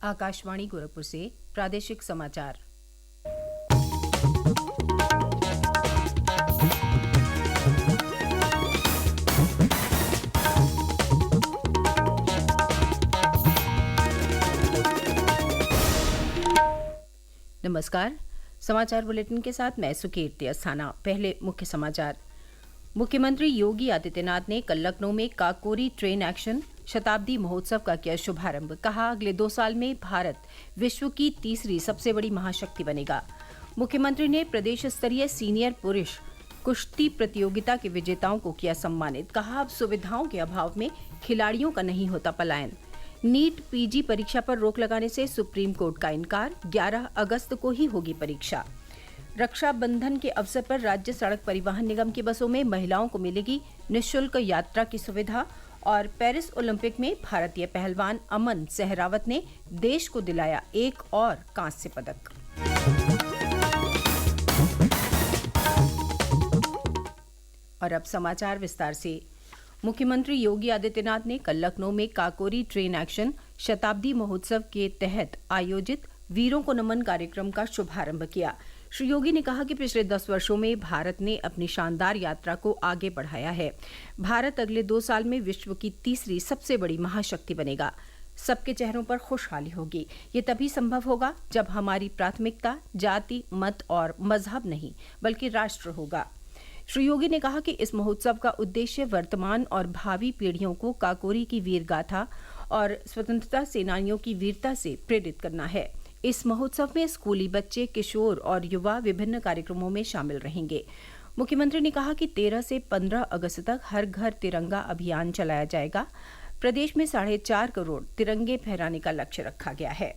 आकाशवाणी गोरखपुर से प्रादेशिक समाचार। नमस्कार। समाचार बुलेटिन के साथ मैं सुकीर्ति अस्थाना। पहले मुख्य समाचार। मुख्यमंत्री योगी आदित्यनाथ ने कल लखनऊ में काकोरी ट्रेन एक्शन शताब्दी महोत्सव का किया शुभारंभ। कहा, अगले 2 साल में भारत विश्व की तीसरी सबसे बड़ी महाशक्ति बनेगा। मुख्यमंत्री ने प्रदेश स्तरीय सीनियर पुरुष कुश्ती प्रतियोगिता के विजेताओं को किया सम्मानित। कहा, अब सुविधाओं के अभाव में खिलाड़ियों का नहीं होता पलायन। नीट पीजी परीक्षा पर रोक लगाने से सुप्रीम कोर्ट का इनकार। 11 अगस्त को ही होगी परीक्षा। रक्षाबंधन के अवसर पर राज्य सड़क परिवहन निगम की बसों में महिलाओं को मिलेगी निःशुल्क यात्रा की सुविधा। और पेरिस ओलंपिक में भारतीय पहलवान अमन सहरावत ने देश को दिलाया एक और कांस्य पदक। और अब समाचार विस्तार से। मुख्यमंत्री योगी आदित्यनाथ ने कल लखनऊ में काकोरी ट्रेन एक्शन शताब्दी महोत्सव के तहत आयोजित वीरों को नमन कार्यक्रम का शुभारंभ किया। श्री योगी ने कहा कि पिछले 10 वर्षों में भारत ने अपनी शानदार यात्रा को आगे बढ़ाया है। भारत अगले 2 साल में विश्व की तीसरी सबसे बड़ी महाशक्ति बनेगा। सबके चेहरों पर खुशहाली होगी। ये तभी संभव होगा जब हमारी प्राथमिकता जाति, मत और मजहब नहीं बल्कि राष्ट्र होगा। श्री योगी ने कहा कि इस महोत्सव का उद्देश्य वर्तमान और भावी पीढ़ियों को काकोरी की वीर गाथा और स्वतंत्रता सेनानियों की वीरता से प्रेरित करना है। इस महोत्सव में स्कूली बच्चे, किशोर और युवा विभिन्न कार्यक्रमों में शामिल रहेंगे। मुख्यमंत्री ने कहा कि 13 से 15 अगस्त तक हर घर तिरंगा अभियान चलाया जाएगा। प्रदेश में 4.5 करोड़ तिरंगे फहराने का लक्ष्य रखा गया है।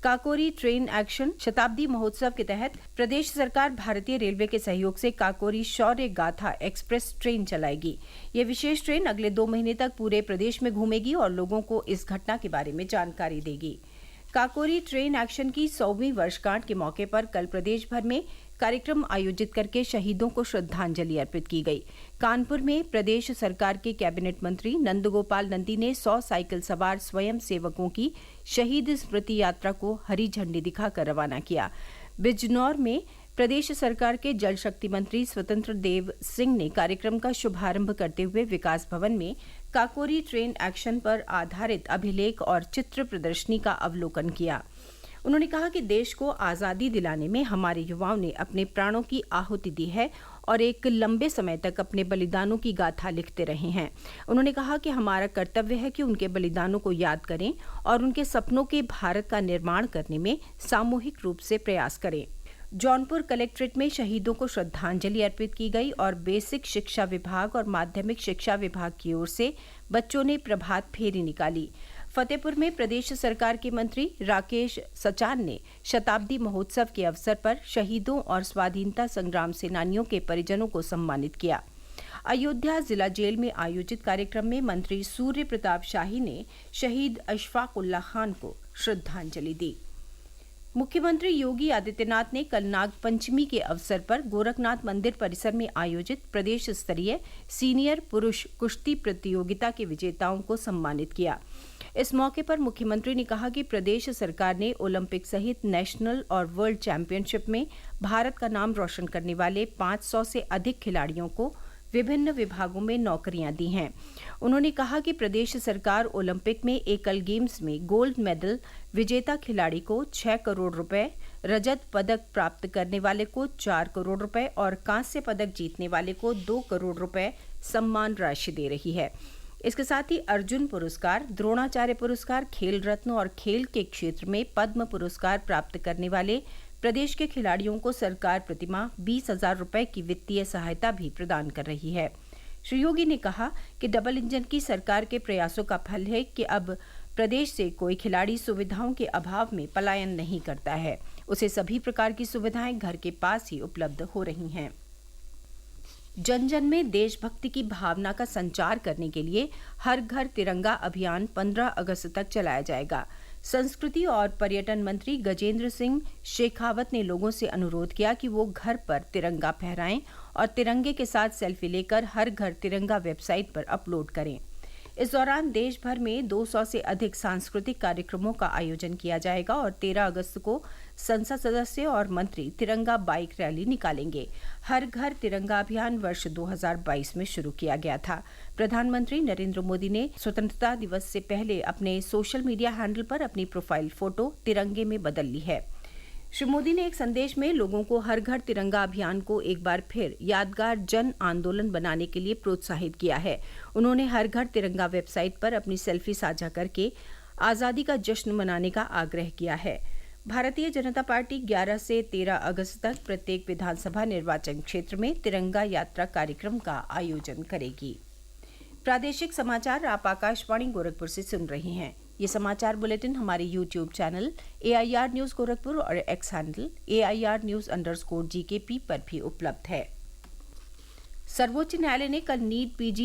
काकोरी ट्रेन एक्शन शताब्दी महोत्सव के तहत प्रदेश सरकार भारतीय रेलवे के सहयोग से काकोरी शौर्य गाथा एक्सप्रेस ट्रेन चलाएगी। ये विशेष ट्रेन अगले 2 महीने तक पूरे प्रदेश में घूमेगी और लोगों को इस घटना के बारे में जानकारी देगी। काकोरी ट्रेन एक्शन की 100वीं वर्षगांठ के मौके पर कल प्रदेश भर में कार्यक्रम आयोजित करके शहीदों को श्रद्धांजलि अर्पित की गई। कानपुर में प्रदेश सरकार के कैबिनेट मंत्री नंदगोपाल नंदी ने 100 साइकिल सवार स्वयं सेवकों की शहीद स्मृति यात्रा को हरी झंडी दिखाकर रवाना किया। बिजनौर में प्रदेश सरकार के जल शक्ति मंत्री स्वतंत्र देव सिंह ने कार्यक्रम का शुभारंभ करते हुए विकास भवन में काकोरी ट्रेन एक्शन पर आधारित अभिलेख और चित्र प्रदर्शनी का अवलोकन किया। उन्होंने कहा कि देश को आज़ादी दिलाने में हमारे युवाओं ने अपने प्राणों की आहुति दी है और एक लंबे समय तक अपने बलिदानों की गाथा लिखते रहे हैं। उन्होंने कहा कि हमारा कर्तव्य है कि उनके बलिदानों को याद करें और उनके सपनों के भारत का निर्माण करने में सामूहिक रूप से प्रयास करें। जौनपुर कलेक्ट्रेट में शहीदों को श्रद्धांजलि अर्पित की गई और बेसिक शिक्षा विभाग और माध्यमिक शिक्षा विभाग की ओर से बच्चों ने प्रभात फेरी निकाली। फतेहपुर में प्रदेश सरकार के मंत्री राकेश सचान ने शताब्दी महोत्सव के अवसर पर शहीदों और स्वाधीनता संग्राम सेनानियों के परिजनों को सम्मानित किया। अयोध्या जिला जेल में आयोजित कार्यक्रम में मंत्री सूर्य प्रताप शाही ने शहीद अशफाक उल्लाह खान को श्रद्धांजलि दी। मुख्यमंत्री योगी आदित्यनाथ ने कल नागपंचमी के अवसर पर गोरखनाथ मंदिर परिसर में आयोजित प्रदेश स्तरीय सीनियर पुरुष कुश्ती प्रतियोगिता के विजेताओं को सम्मानित किया। इस मौके पर मुख्यमंत्री ने कहा कि प्रदेश सरकार ने ओलंपिक सहित नेशनल और वर्ल्ड चैंपियनशिप में भारत का नाम रोशन करने वाले 500 से अधिक खिलाड़ियों को विभिन्न विभागों में नौकरियां दी हैं। उन्होंने कहा कि प्रदेश सरकार ओलंपिक में एकल गेम्स में गोल्ड मेडल विजेता खिलाड़ी को 6 करोड़ रुपए, रजत पदक प्राप्त करने वाले को 4 करोड़ रुपए और कांस्य पदक जीतने वाले को 2 करोड़ रुपए सम्मान राशि दे रही है। इसके साथ ही अर्जुन पुरस्कार, द्रोणाचार्य पुरस्कार, खेल रत्न और खेल के क्षेत्र में पद्म पुरस्कार प्राप्त करने वाले प्रदेश के खिलाड़ियों को सरकार प्रतिमाह 20,000 रुपए की वित्तीय सहायता भी प्रदान कर रही है। श्री योगी ने कहा कि डबल इंजन की सरकार के प्रयासों का फल है कि अब प्रदेश से कोई खिलाड़ी सुविधाओं के अभाव में पलायन नहीं करता है। उसे सभी प्रकार की सुविधाएं घर के पास ही उपलब्ध हो रही हैं। जन जन में देशभक्ति की भावना का संचार करने के लिए हर घर तिरंगा अभियान 15 अगस्त तक चलाया जाएगा। संस्कृति और पर्यटन मंत्री गजेंद्र सिंह शेखावत ने लोगों से अनुरोध किया कि वो घर पर तिरंगा फहराएं और तिरंगे के साथ सेल्फी लेकर हर घर तिरंगा वेबसाइट पर अपलोड करें। इस दौरान देश भर में 200 से अधिक सांस्कृतिक कार्यक्रमों का आयोजन किया जाएगा और 13 अगस्त को संसद सदस्य और मंत्री तिरंगा बाइक रैली निकालेंगे। हर घर तिरंगा अभियान वर्ष 2022 में शुरू किया गया था। प्रधानमंत्री नरेंद्र मोदी ने स्वतंत्रता दिवस से पहले अपने सोशल मीडिया हैंडल पर अपनी प्रोफाइल फोटो तिरंगे में बदल ली है। श्री मोदी ने एक संदेश में लोगों को हर घर तिरंगा अभियान को एक बार फिर यादगार जन आंदोलन बनाने के लिए प्रोत्साहित किया है। उन्होंने हर घर तिरंगा वेबसाइट पर अपनी सेल्फी साझा करके आज़ादी का जश्न मनाने का आग्रह किया है। भारतीय जनता पार्टी 11 से 13 अगस्त तक प्रत्येक विधानसभा निर्वाचन क्षेत्र में तिरंगा यात्रा कार्यक्रम का आयोजन करेगी। प्रादेशिक समाचार आप आकाशवाणी गोरखपुर से सुन रहे हैं। ये समाचार बुलेटिन हमारे YouTube channel AIR news Gorakhpur और एक्स हैंडल AIR न्यूज़_GKP पर भी उपलब्ध है। सर्वोच्च न्यायालय ने कल नीट PG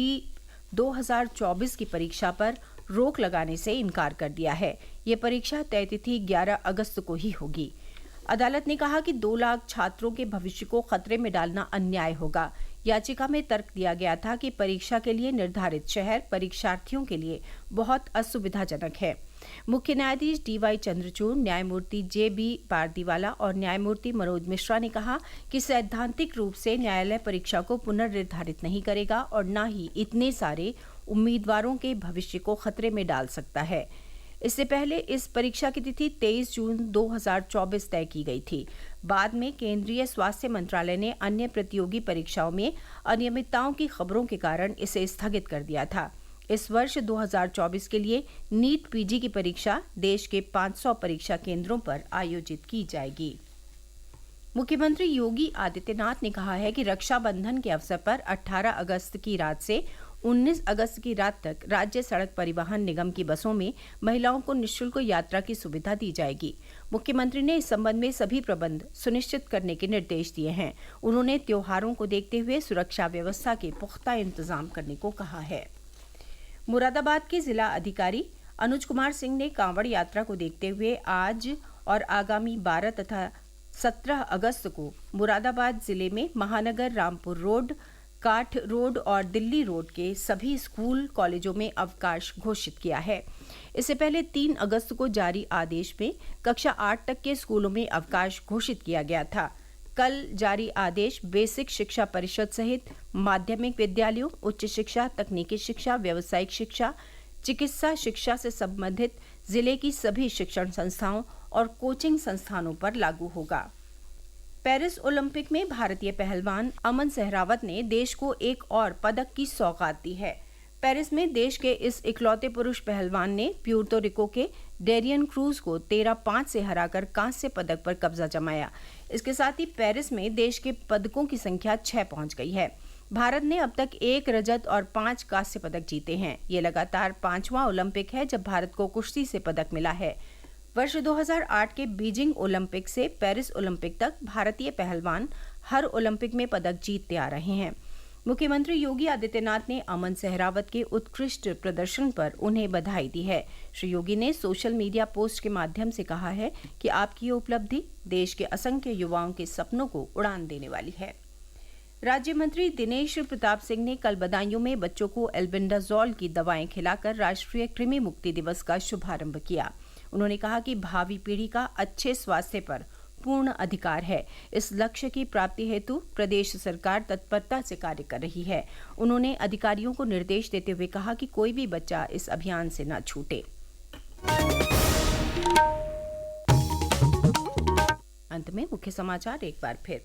2024 की परीक्षा पर रोक लगाने से इनकार कर दिया है। ये परीक्षा तय तिथि 11 अगस्त को ही होगी। अदालत ने कहा कि 2 लाख छात्रों के भविष्य को खतरे में डालना अन्याय होगा। याचिका में तर्क दिया गया था कि परीक्षा के लिए निर्धारित शहर परीक्षार्थियों के लिए बहुत असुविधाजनक है। मुख्य न्यायाधीश DY चंद्रचूड़, न्यायमूर्ति JB पारदीवाला और न्यायमूर्ति मनोज मिश्रा ने कहा कि सैद्धांतिक रूप से न्यायालय परीक्षा को पुनर्निर्धारित नहीं करेगा और न ही इतने सारे उम्मीदवारों के भविष्य को खतरे में डाल सकता है। इससे पहले इस परीक्षा की तिथि 23 जून 2024 तय की गई थी। बाद में केंद्रीय स्वास्थ्य मंत्रालय ने अन्य प्रतियोगी परीक्षाओं में अनियमितताओं की खबरों के कारण इसे स्थगित कर दिया था। इस वर्ष 2024 के लिए नीट PG की परीक्षा देश के 500 परीक्षा केंद्रों पर आयोजित की जाएगी। मुख्यमंत्री योगी आदित्यनाथ ने कहा है कि रक्षाबंधन के अवसर पर 18 अगस्त की रात से 19 अगस्त की रात तक राज्य सड़क परिवहन निगम की बसों में महिलाओं को निःशुल्क यात्रा की सुविधा दी जाएगी। मुख्यमंत्री ने इस संबंध में सभी प्रबंध सुनिश्चित करने के निर्देश दिए हैं। उन्होंने त्योहारों को देखते हुए सुरक्षा व्यवस्था के पुख्ता इंतजाम करने को कहा है। मुरादाबाद के जिला अधिकारी अनुज कुमार सिंह ने कांवड़ यात्रा को देखते हुए आज और आगामी 12 तथा 17 अगस्त को मुरादाबाद जिले में महानगर, रामपुर रोड, काठ रोड और दिल्ली रोड के सभी स्कूल कॉलेजों में अवकाश घोषित किया है। इससे पहले 3 अगस्त को जारी आदेश में कक्षा 8 तक के स्कूलों में अवकाश घोषित किया गया था। कल जारी आदेश बेसिक शिक्षा परिषद सहित माध्यमिक विद्यालयों, उच्च शिक्षा, तकनीकी शिक्षा, व्यावसायिक शिक्षा, चिकित्सा शिक्षा से संबंधित जिले की सभी शिक्षण संस्थाओं और कोचिंग संस्थानों पर लागू होगा। पेरिस ओलंपिक में भारतीय पहलवान अमन सहरावत ने देश को एक और पदक की सौगात दी है। पेरिस में देश के इस इकलौते पुरुष पहलवान ने प्यूर्तो रिको के डेरियन क्रूज को 13-5 से हराकर कांस्य पदक पर कब्जा जमाया। इसके साथ ही पेरिस में देश के पदकों की संख्या 6 पहुंच गई है। भारत ने अब तक 1 रजत और 5 कांस्य पदक जीते हैं। ये लगातार 5वां ओलंपिक है जब भारत को कुश्ती से पदक मिला है। वर्ष 2008 के बीजिंग ओलंपिक से पेरिस ओलंपिक तक भारतीय पहलवान हर ओलंपिक में पदक जीतते आ रहे हैं। मुख्यमंत्री योगी आदित्यनाथ ने अमन सहरावत के उत्कृष्ट प्रदर्शन पर उन्हें बधाई दी है। श्री योगी ने सोशल मीडिया पोस्ट के माध्यम से कहा है कि आपकी ये उपलब्धि देश के असंख्य युवाओं के सपनों को उड़ान देने वाली है। राज्य मंत्री दिनेश प्रताप सिंह ने कल बदायूं में बच्चों को एल्बेंडाजोल की दवाएं खिलाकर राष्ट्रीय कृमि मुक्ति दिवस का शुभारंभ किया। उन्होंने कहा कि भावी पीढ़ी का अच्छे स्वास्थ्य पर पूर्ण अधिकार है। इस लक्ष्य की प्राप्ति हेतु प्रदेश सरकार तत्परता से कार्य कर रही है। उन्होंने अधिकारियों को निर्देश देते हुए कहा कि कोई भी बच्चा इस अभियान से न छूटे। अंत में मुख्य समाचार एक बार फिर।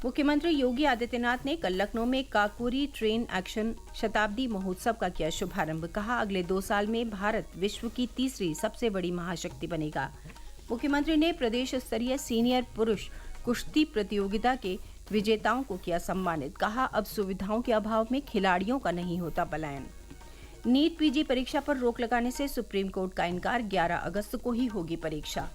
मुख्यमंत्री योगी आदित्यनाथ ने कल लखनऊ में काकोरी ट्रेन एक्शन शताब्दी महोत्सव का किया शुभारंभ। कहा अगले 2 साल में भारत विश्व की तीसरी सबसे बड़ी महाशक्ति बनेगा। मुख्यमंत्री ने प्रदेश स्तरीय सीनियर पुरुष कुश्ती प्रतियोगिता के विजेताओं को किया सम्मानित। कहा अब सुविधाओं के अभाव में खिलाड़ियों का नहीं होता पलायन। नीट PG परीक्षा पर रोक लगाने से सुप्रीम कोर्ट का इनकार। 11 अगस्त को ही होगी परीक्षा।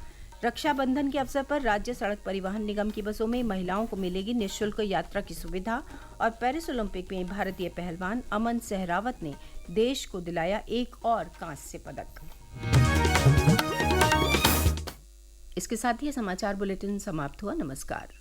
रक्षाबंधन के अवसर पर राज्य सड़क परिवहन निगम की बसों में महिलाओं को मिलेगी निःशुल्क यात्रा की सुविधा। और पेरिस ओलंपिक में भारतीय पहलवान अमन सहरावत ने देश को दिलाया एक और कांस्य पदक। इसके साथ ही समाचार बुलेटिन समाप्त हुआ। नमस्कार।